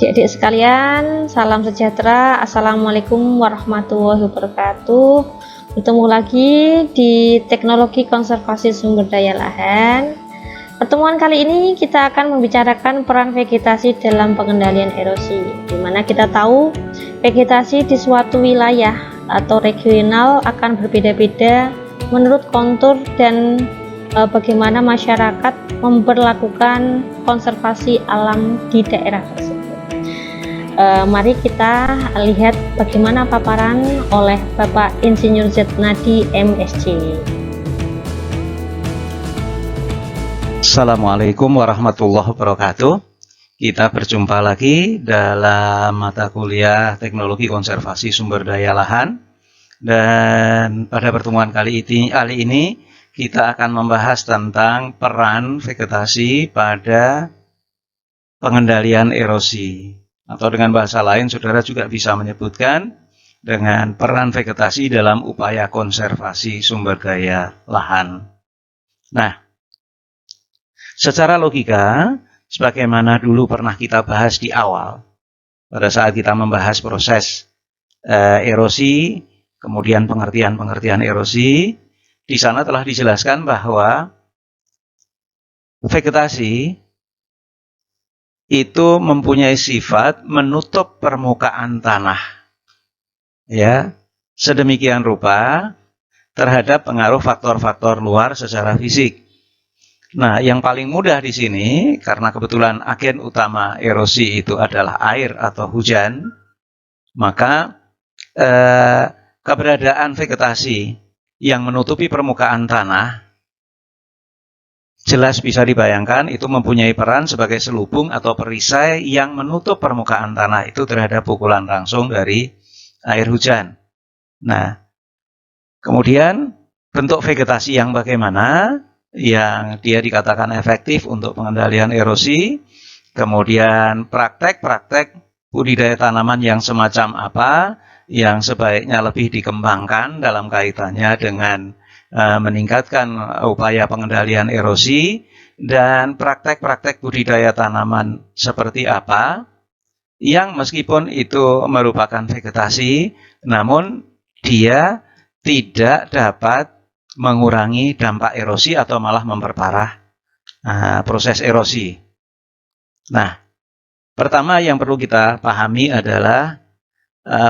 Adik-adik sekalian, salam sejahtera. Assalamualaikum warahmatullahi wabarakatuh. Bertemu lagi di teknologi konservasi sumber daya lahan. Pertemuan kali ini kita akan membicarakan peran vegetasi dalam pengendalian erosi, di mana kita tahu vegetasi di suatu wilayah atau regional akan berbeda-beda menurut kontur dan bagaimana masyarakat memperlakukan konservasi alam di daerah tersebut. Mari kita lihat bagaimana paparan oleh Bapak Insinyur Zetnadi MSc. Assalamualaikum warahmatullahi wabarakatuh. Kita berjumpa lagi dalam mata kuliah Teknologi Konservasi Sumber Daya Lahan. Dan pada pertemuan kali ini kita akan membahas tentang peran vegetasi pada pengendalian erosi. Atau dengan bahasa lain, saudara juga bisa menyebutkan dengan peran vegetasi dalam upaya konservasi sumber daya lahan. Nah, secara logika, sebagaimana dulu pernah kita bahas di awal, pada saat kita membahas proses erosi, kemudian pengertian erosi, di sana telah dijelaskan bahwa vegetasi itu mempunyai sifat menutup permukaan tanah, ya, sedemikian rupa terhadap pengaruh faktor-faktor luar secara fisik. Nah, yang paling mudah di sini, karena kebetulan agen utama erosi itu adalah air atau hujan, maka keberadaan vegetasi yang menutupi permukaan tanah jelas bisa dibayangkan itu mempunyai peran sebagai selubung atau perisai yang menutup permukaan tanah itu terhadap pukulan langsung dari air hujan. Nah, kemudian bentuk vegetasi yang bagaimana yang dia dikatakan efektif untuk pengendalian erosi, kemudian praktek-praktek budidaya tanaman yang semacam apa yang sebaiknya lebih dikembangkan dalam kaitannya dengan meningkatkan upaya pengendalian erosi, dan praktek-praktek budidaya tanaman seperti apa yang meskipun itu merupakan vegetasi, namun dia tidak dapat mengurangi dampak erosi atau malah memperparah proses erosi. Nah, pertama yang perlu kita pahami adalah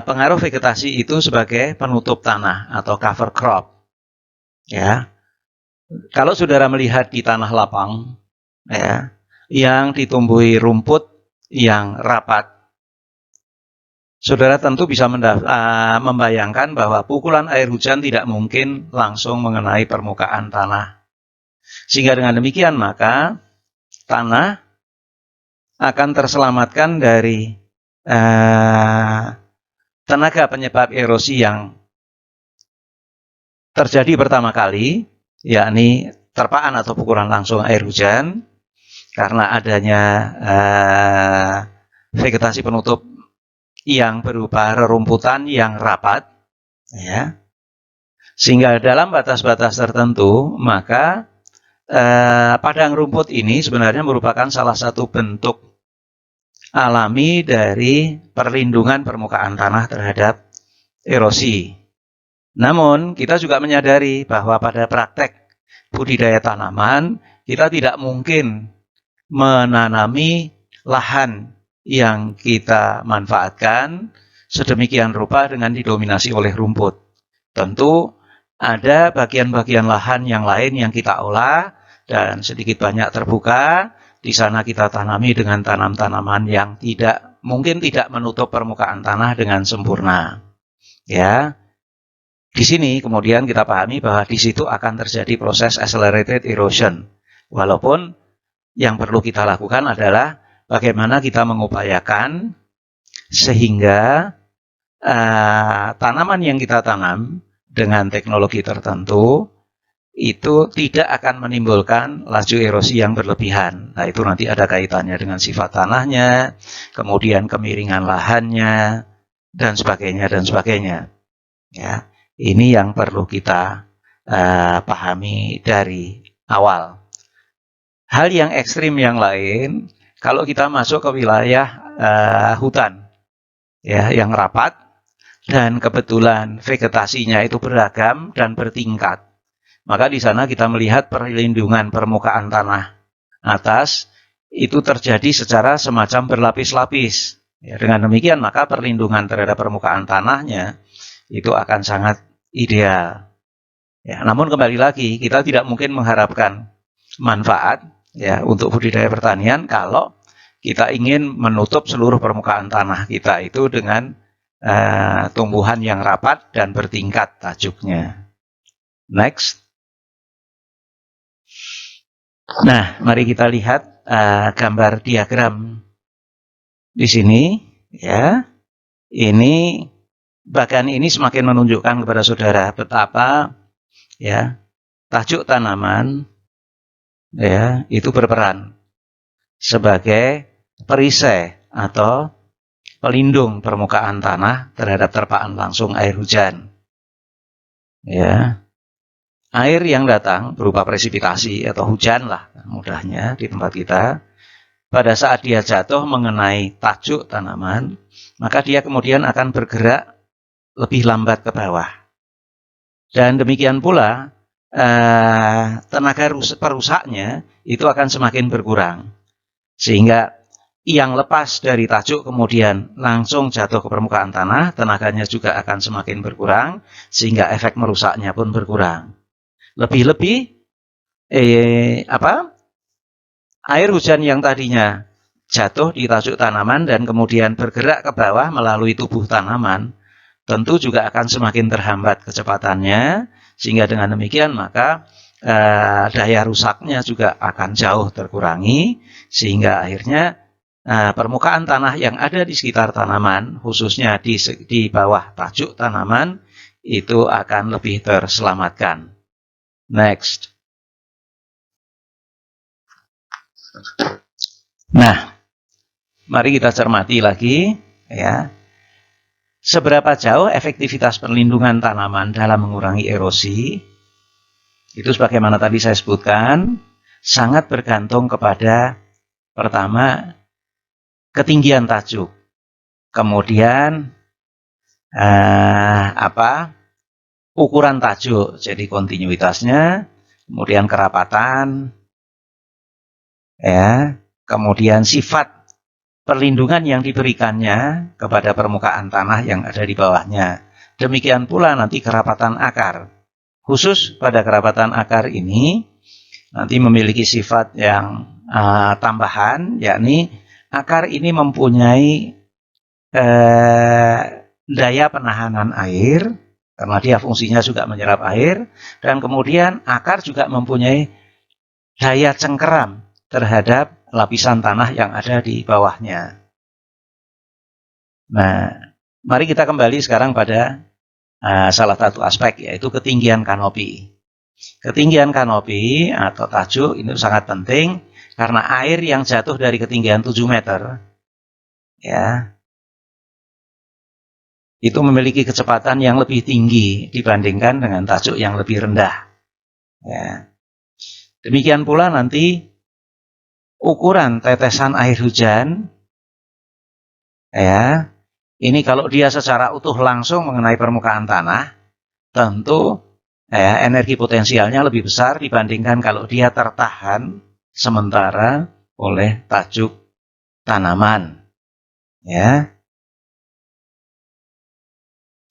pengaruh vegetasi itu sebagai penutup tanah atau cover crop. Ya, kalau saudara melihat di tanah lapang, ya, yang ditumbuhi rumput yang rapat, saudara tentu bisa membayangkan bahwa pukulan air hujan tidak mungkin langsung mengenai permukaan tanah. Sehingga dengan demikian maka tanah akan terselamatkan dari tenaga penyebab erosi yang terjadi pertama kali, yakni terpaan atau pukulan langsung air hujan, karena adanya vegetasi penutup yang berupa rerumputan yang rapat, ya, sehingga dalam batas-batas tertentu maka padang rumput ini sebenarnya merupakan salah satu bentuk alami dari perlindungan permukaan tanah terhadap erosi. Namun, kita juga menyadari bahwa pada praktek budidaya tanaman, kita tidak mungkin menanami lahan yang kita manfaatkan sedemikian rupa dengan didominasi oleh rumput. Tentu ada bagian-bagian lahan yang lain yang kita olah dan sedikit banyak terbuka. Di sana kita tanami dengan tanam-tanaman yang mungkin tidak menutup permukaan tanah dengan sempurna. Ya. Di sini kemudian kita pahami bahwa di situ akan terjadi proses accelerated erosion. Walaupun yang perlu kita lakukan adalah bagaimana kita mengupayakan sehingga tanaman yang kita tanam dengan teknologi tertentu itu tidak akan menimbulkan laju erosi yang berlebihan. Nah, itu nanti ada kaitannya dengan sifat tanahnya, kemudian kemiringan lahannya, dan sebagainya. Ya. Ini yang perlu kita pahami dari awal. Hal yang ekstrim yang lain, kalau kita masuk ke wilayah hutan ya yang rapat, dan kebetulan vegetasinya itu beragam dan bertingkat. Maka di sana kita melihat perlindungan permukaan tanah atas itu terjadi secara semacam berlapis-lapis. Ya, dengan demikian maka perlindungan terhadap permukaan tanahnya itu akan sangat ideal. Ya, namun kembali lagi kita tidak mungkin mengharapkan manfaat ya untuk budidaya pertanian kalau kita ingin menutup seluruh permukaan tanah kita itu dengan tumbuhan yang rapat dan bertingkat tajuknya. Next. Nah, mari kita lihat gambar diagram di sini ya. Ini bahkan ini semakin menunjukkan kepada saudara betapa ya tajuk tanaman ya itu berperan sebagai perisai atau pelindung permukaan tanah terhadap terpaan langsung air hujan. Ya. Air yang datang berupa presipitasi atau hujan lah mudahnya di tempat kita, pada saat dia jatuh mengenai tajuk tanaman, maka dia kemudian akan bergerak lebih lambat ke bawah. Dan demikian pula tenaga perusaknya itu akan semakin berkurang. Sehingga yang lepas dari tajuk kemudian langsung jatuh ke permukaan tanah, tenaganya juga akan semakin berkurang, sehingga efek merusaknya pun berkurang. Lebih-lebih air hujan yang tadinya jatuh di tajuk tanaman dan kemudian bergerak ke bawah melalui tubuh tanaman, tentu juga akan semakin terhambat kecepatannya, sehingga dengan demikian maka daya rusaknya juga akan jauh terkurangi, sehingga akhirnya permukaan tanah yang ada di sekitar tanaman, khususnya di bawah tajuk tanaman, itu akan lebih terselamatkan. Next. Nah, mari kita cermati lagi ya. Seberapa jauh efektivitas perlindungan tanaman dalam mengurangi erosi? Itu sebagaimana tadi saya sebutkan, sangat bergantung kepada pertama ketinggian tajuk. Kemudian ukuran tajuk, jadi kontinuitasnya, kemudian kerapatan, ya, kemudian sifat perlindungan yang diberikannya kepada permukaan tanah yang ada di bawahnya. Demikian pula nanti kerapatan akar. Khusus pada kerapatan akar ini nanti memiliki sifat yang tambahan, yakni akar ini mempunyai daya penahanan air, karena dia fungsinya juga menyerap air, dan kemudian akar juga mempunyai daya cengkeram terhadap lapisan tanah yang ada di bawahnya. Nah, mari kita kembali sekarang pada salah satu aspek, yaitu ketinggian kanopi. Ketinggian kanopi atau tajuk ini sangat penting, karena air yang jatuh dari ketinggian 7 meter, ya, itu memiliki kecepatan yang lebih tinggi dibandingkan dengan tajuk yang lebih rendah. Ya. Demikian pula nanti ukuran tetesan air hujan, ya, ini kalau dia secara utuh langsung mengenai permukaan tanah, tentu ya, energi potensialnya lebih besar dibandingkan kalau dia tertahan sementara oleh tajuk tanaman. Ya.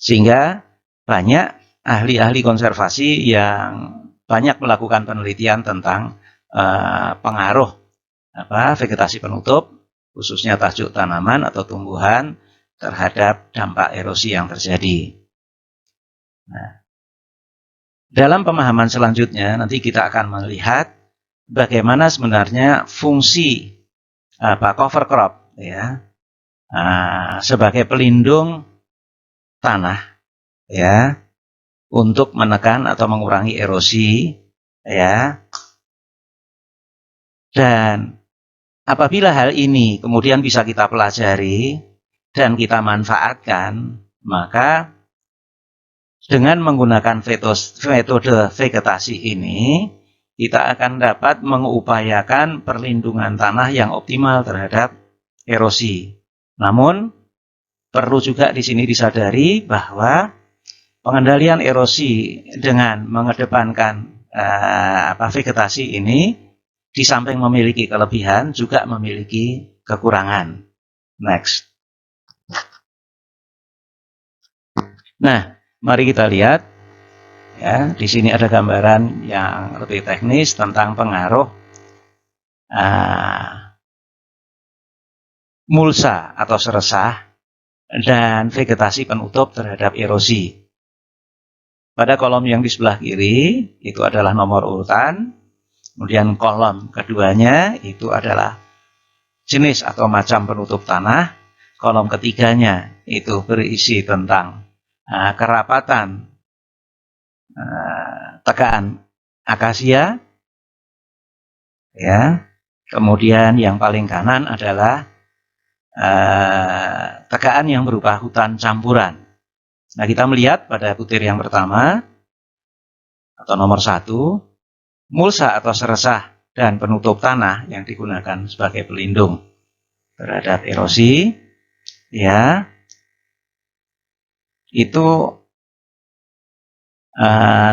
Sehingga banyak ahli-ahli konservasi yang banyak melakukan penelitian tentang pengaruh vegetasi penutup, khususnya tajuk tanaman atau tumbuhan, terhadap dampak erosi yang terjadi. Nah, dalam pemahaman selanjutnya nanti kita akan melihat bagaimana sebenarnya fungsi cover crop, ya, sebagai pelindung tanah, ya, untuk menekan atau mengurangi erosi, ya. Dan apabila hal ini kemudian bisa kita pelajari dan kita manfaatkan, maka dengan menggunakan metode vegetasi ini, kita akan dapat mengupayakan perlindungan tanah yang optimal terhadap erosi. Namun perlu juga di sini disadari bahwa pengendalian erosi dengan mengedepankan vegetasi ini di samping memiliki kelebihan juga memiliki kekurangan. Next. Nah, mari kita lihat ya, di sini ada gambaran yang lebih teknis tentang pengaruh mulsa atau seresah dan vegetasi penutup terhadap erosi. Pada kolom yang di sebelah kiri itu adalah nomor urutan, kemudian kolom keduanya itu adalah jenis atau macam penutup tanah, kolom ketiganya itu berisi tentang kerapatan tegaan akasia, ya. Kemudian yang paling kanan adalah tegaan yang berupa hutan campuran. Nah, kita melihat pada butir yang pertama atau nomor 1, mulsa atau seresah dan penutup tanah yang digunakan sebagai pelindung terhadap erosi, ya, itu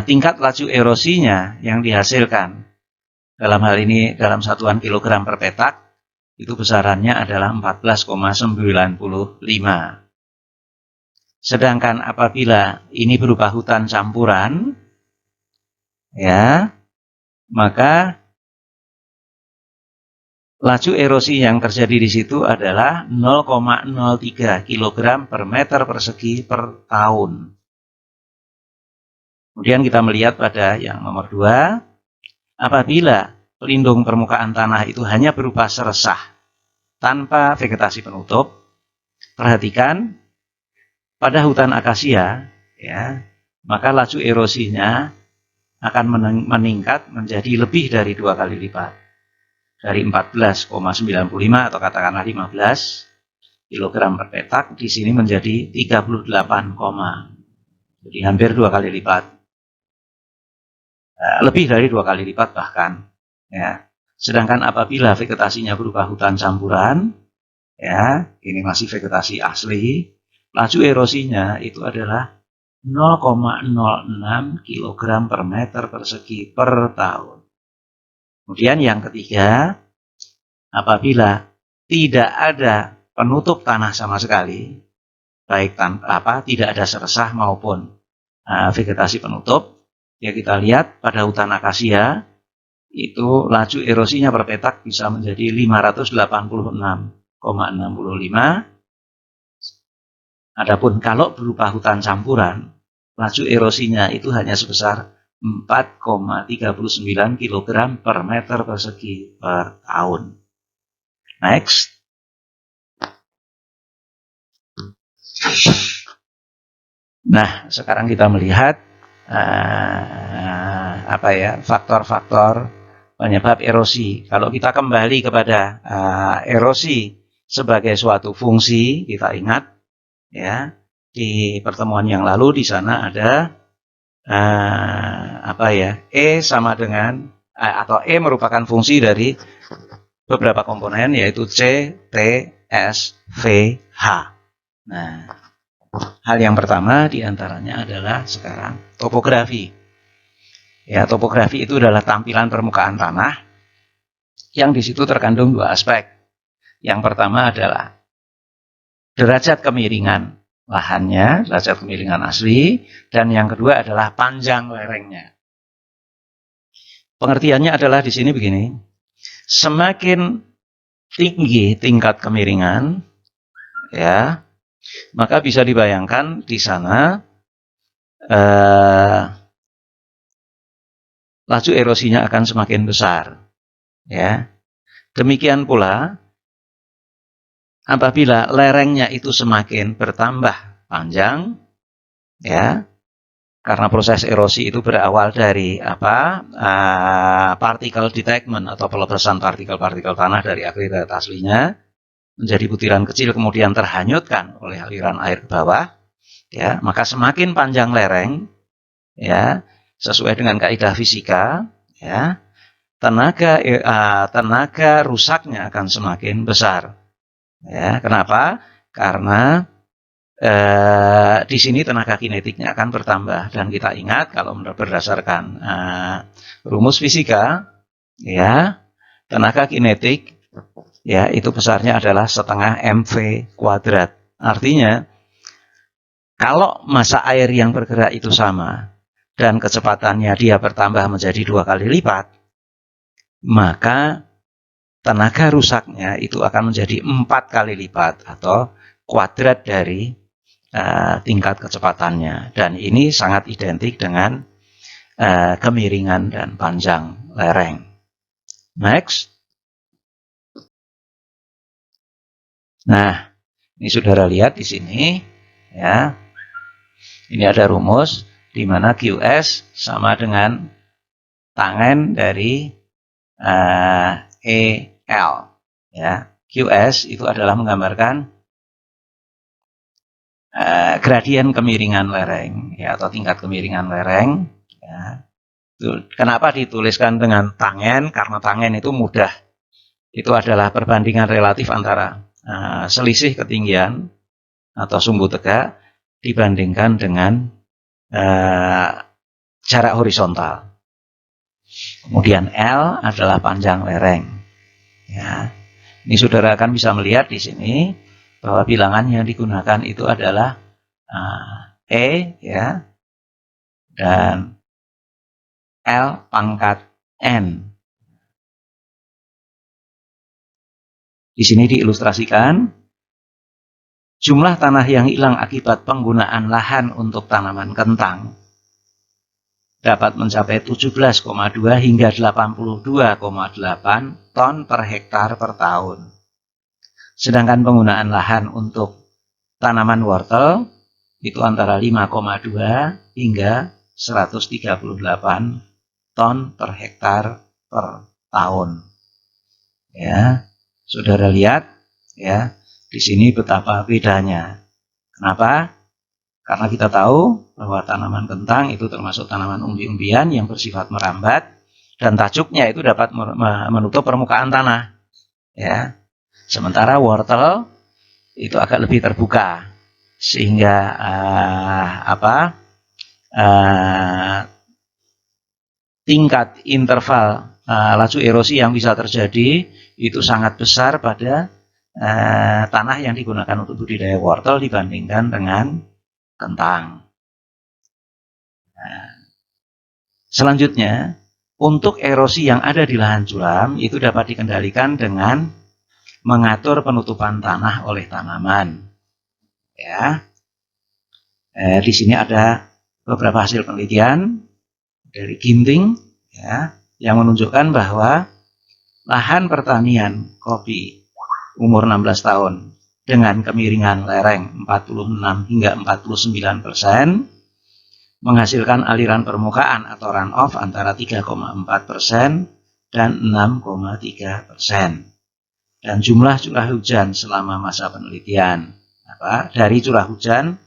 tingkat laju erosinya yang dihasilkan dalam hal ini dalam satuan kilogram per petak itu besarannya adalah 14,95. Sedangkan apabila ini berupa hutan campuran, ya, maka laju erosi yang terjadi di situ adalah 0,03 kg per meter persegi per tahun. Kemudian kita melihat pada yang nomor 2, apabila pelindung permukaan tanah itu hanya berupa seresah tanpa vegetasi penutup, perhatikan pada hutan akasia, ya, maka laju erosinya akan meningkat menjadi lebih dari 2 kali lipat. Dari 14,95 atau katakanlah 15 kg per petak, di sini menjadi 38, jadi hampir 2 kali lipat. Lebih dari 2 kali lipat bahkan, ya. Sedangkan apabila vegetasinya berupa hutan campuran, ya, ini masih vegetasi asli, laju erosinya itu adalah 0,06 kg per meter persegi per tahun. Kemudian yang ketiga, apabila tidak ada penutup tanah sama sekali, baik tidak ada seresah maupun vegetasi penutup, ya kita lihat pada hutan akasia itu laju erosinya per petak bisa menjadi 586,65. Adapun kalau berupa hutan campuran, laju erosinya itu hanya sebesar 4,39 kg per meter persegi per tahun. Next. Nah, sekarang kita melihat faktor-faktor penyebab erosi. Kalau kita kembali kepada erosi sebagai suatu fungsi, kita ingat ya di pertemuan yang lalu di sana ada E sama dengan atau E merupakan fungsi dari beberapa komponen yaitu C, T, S, V, H. Nah, hal yang pertama diantaranya adalah sekarang topografi. Ya, topografi itu adalah tampilan permukaan tanah yang di situ terkandung 2 aspek. Yang pertama adalah derajat kemiringan lahannya, derajat kemiringan asli, dan yang kedua adalah panjang lerengnya. Pengertiannya adalah di sini begini, semakin tinggi tingkat kemiringan, ya, maka bisa dibayangkan di sana laju erosinya akan semakin besar, ya. Demikian pula apabila lerengnya itu semakin bertambah panjang, ya, karena proses erosi itu berawal dari particle detachment atau pelepasan partikel-partikel tanah dari agregat aslinya menjadi butiran kecil kemudian terhanyutkan oleh aliran air ke bawah, ya, maka semakin panjang lereng, ya, sesuai dengan kaidah fisika, ya, tenaga rusaknya akan semakin besar. Ya, kenapa? Karena di sini tenaga kinetiknya akan bertambah, dan kita ingat kalau berdasarkan rumus fisika, ya, tenaga kinetik ya itu besarnya adalah setengah mv kuadrat. Artinya kalau massa air yang bergerak itu sama dan kecepatannya dia bertambah menjadi 2 kali lipat, maka tenaga rusaknya itu akan menjadi 4 kali lipat atau kuadrat dari tingkat kecepatannya, dan ini sangat identik dengan kemiringan dan panjang lereng. Next. Nah, ini saudara lihat di sini, ya. Ini ada rumus di mana QS sama dengan tangen dari EL. Ya, QS itu adalah menggambarkan gradien kemiringan lereng, ya, atau tingkat kemiringan lereng. Ya. Kenapa dituliskan dengan tangen? Karena tangen itu mudah. Itu adalah perbandingan relatif antara selisih ketinggian atau sumbu tegak dibandingkan dengan jarak horizontal. Kemudian L adalah panjang lereng. Ya. Ini saudara akan bisa melihat di sini bahwa bilangan yang digunakan itu adalah E, ya, dan L pangkat N. Di sini diilustrasikan jumlah tanah yang hilang akibat penggunaan lahan untuk tanaman kentang dapat mencapai 17,2 hingga 82,8 ton per hektar per tahun. Sedangkan penggunaan lahan untuk tanaman wortel itu antara 5,2 hingga 138 ton per hektar per tahun. Ya, saudara lihat, ya, di sini betapa bedanya. Kenapa? Karena kita tahu bahwa tanaman kentang itu termasuk tanaman umbi-umbian yang bersifat merambat, dan tajuknya itu dapat menutup permukaan tanah. Ya, sementara wortel itu agak lebih terbuka, sehingga tingkat interval laju erosi yang bisa terjadi itu sangat besar pada tanah yang digunakan untuk budidaya wortel dibandingkan dengan kentang. Nah, selanjutnya, untuk erosi yang ada di lahan curam itu dapat dikendalikan dengan mengatur penutupan tanah oleh tanaman. Ya, di sini ada beberapa hasil penelitian dari Ginting, ya, yang menunjukkan bahwa lahan pertanian kopi umur 16 tahun dengan kemiringan lereng 46 hingga 49% menghasilkan aliran permukaan atau runoff antara 3,4% dan 6,3%. Dan jumlah curah hujan selama masa penelitian, dari curah hujan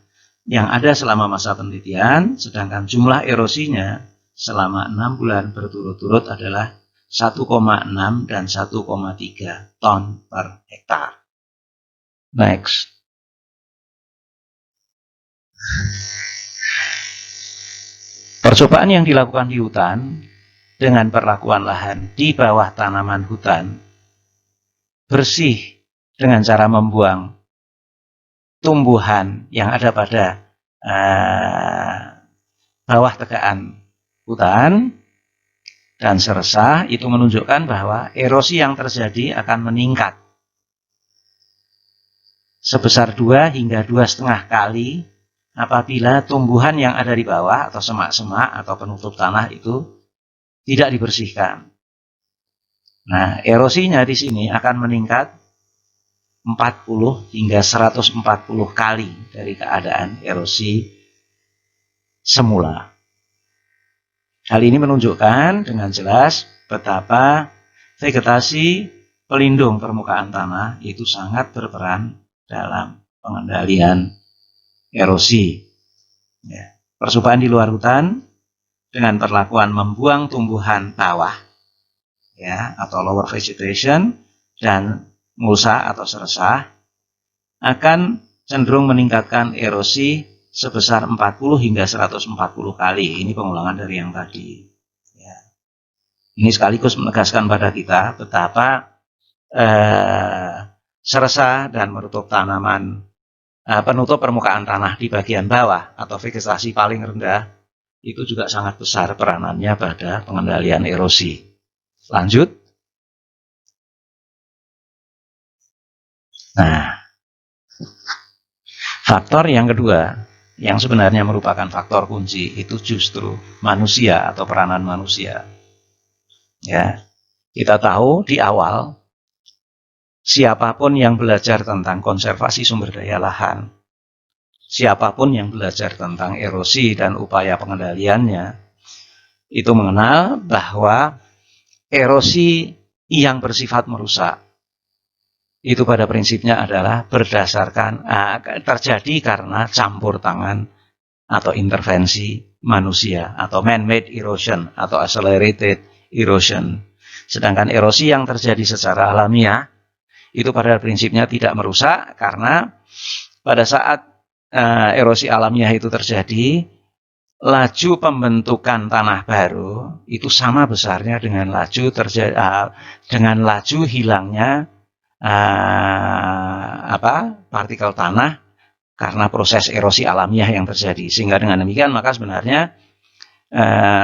yang ada selama masa penelitian, sedangkan jumlah erosinya selama 6 bulan berturut-turut adalah 1,6 dan 1,3 ton per hektar. Next. Percobaan yang dilakukan di hutan dengan perlakuan lahan di bawah tanaman hutan bersih dengan cara membuang tumbuhan yang ada pada bawah tegaan hutan dan seresah itu menunjukkan bahwa erosi yang terjadi akan meningkat sebesar 2 hingga 2,5 kali apabila tumbuhan yang ada di bawah atau semak-semak atau penutup tanah itu tidak dibersihkan. Nah, erosinya di sini akan meningkat 40 hingga 140 kali dari keadaan erosi semula. Hal ini menunjukkan dengan jelas betapa vegetasi pelindung permukaan tanah itu sangat berperan dalam pengendalian erosi. Ya. Percobaan di luar hutan dengan perlakuan membuang tumbuhan bawah, ya, atau lower vegetation dan mulsa atau seresah akan cenderung meningkatkan erosi sebesar 40 hingga 140 kali. Ini pengulangan dari yang tadi. Ya. Ini sekaligus menegaskan pada kita betapa serasa dan menutup tanaman, penutup permukaan tanah di bagian bawah atau vegetasi paling rendah itu juga sangat besar peranannya pada pengendalian erosi. Lanjut. Nah, faktor yang kedua yang sebenarnya merupakan faktor kunci itu justru manusia atau peranan manusia. Ya, kita tahu di awal siapapun yang belajar tentang konservasi sumber daya lahan, siapapun yang belajar tentang erosi dan upaya pengendaliannya, itu mengenal bahwa erosi yang bersifat merusak itu pada prinsipnya adalah berdasarkan terjadi karena campur tangan atau intervensi manusia atau man-made erosion atau accelerated erosion. Sedangkan erosi yang terjadi secara alamiah itu pada prinsipnya tidak merusak karena pada saat erosi alamiah itu terjadi, laju pembentukan tanah baru itu sama besarnya dengan laju hilangnya partikel tanah karena proses erosi alamiah yang terjadi. Sehingga dengan demikian maka sebenarnya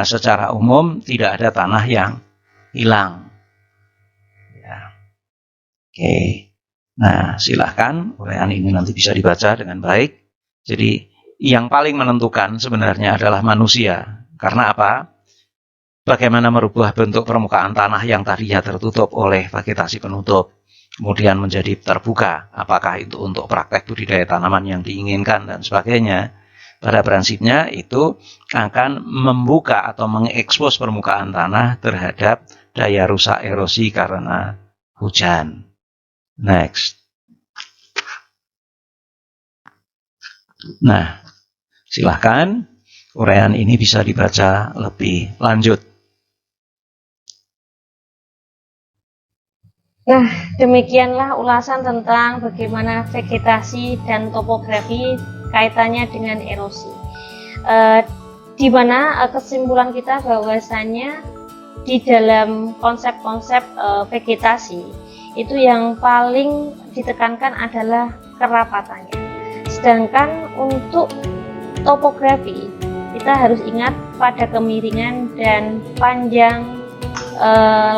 secara umum tidak ada tanah yang hilang. Ya. Oke. Nah, silahkan uraian ini nanti bisa dibaca dengan baik. Jadi yang paling menentukan sebenarnya adalah manusia. Karena apa? Bagaimana merubah bentuk permukaan tanah yang tadinya tertutup oleh vegetasi penutup kemudian menjadi terbuka, apakah itu untuk praktek budidaya tanaman yang diinginkan dan sebagainya. Pada prinsipnya itu akan membuka atau mengekspos permukaan tanah terhadap daya rusak erosi karena hujan. Next. Nah, silahkan uraian ini bisa dibaca lebih lanjut. Nah, demikianlah ulasan tentang bagaimana vegetasi dan topografi kaitannya dengan erosi. Di mana kesimpulan kita bahwasanya di dalam konsep-konsep vegetasi itu yang paling ditekankan adalah kerapatannya. Sedangkan untuk topografi kita harus ingat pada kemiringan dan panjang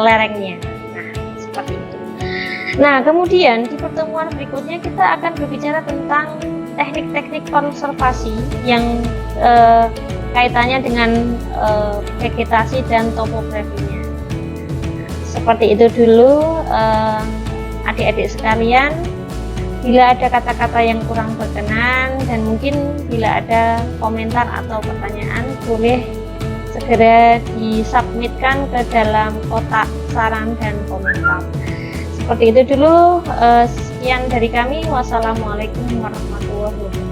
lerengnya. Nah, seperti itu. Nah, kemudian di pertemuan berikutnya kita akan berbicara tentang teknik-teknik konservasi yang kaitannya dengan vegetasi dan topografinya. Seperti itu dulu, adik-adik sekalian. Bila ada kata-kata yang kurang berkenan dan mungkin bila ada komentar atau pertanyaan, boleh segera disubmitkan ke dalam kotak saran dan komentar. Seperti itu dulu, sekian dari kami. Wassalamualaikum warahmatullahi wabarakatuh.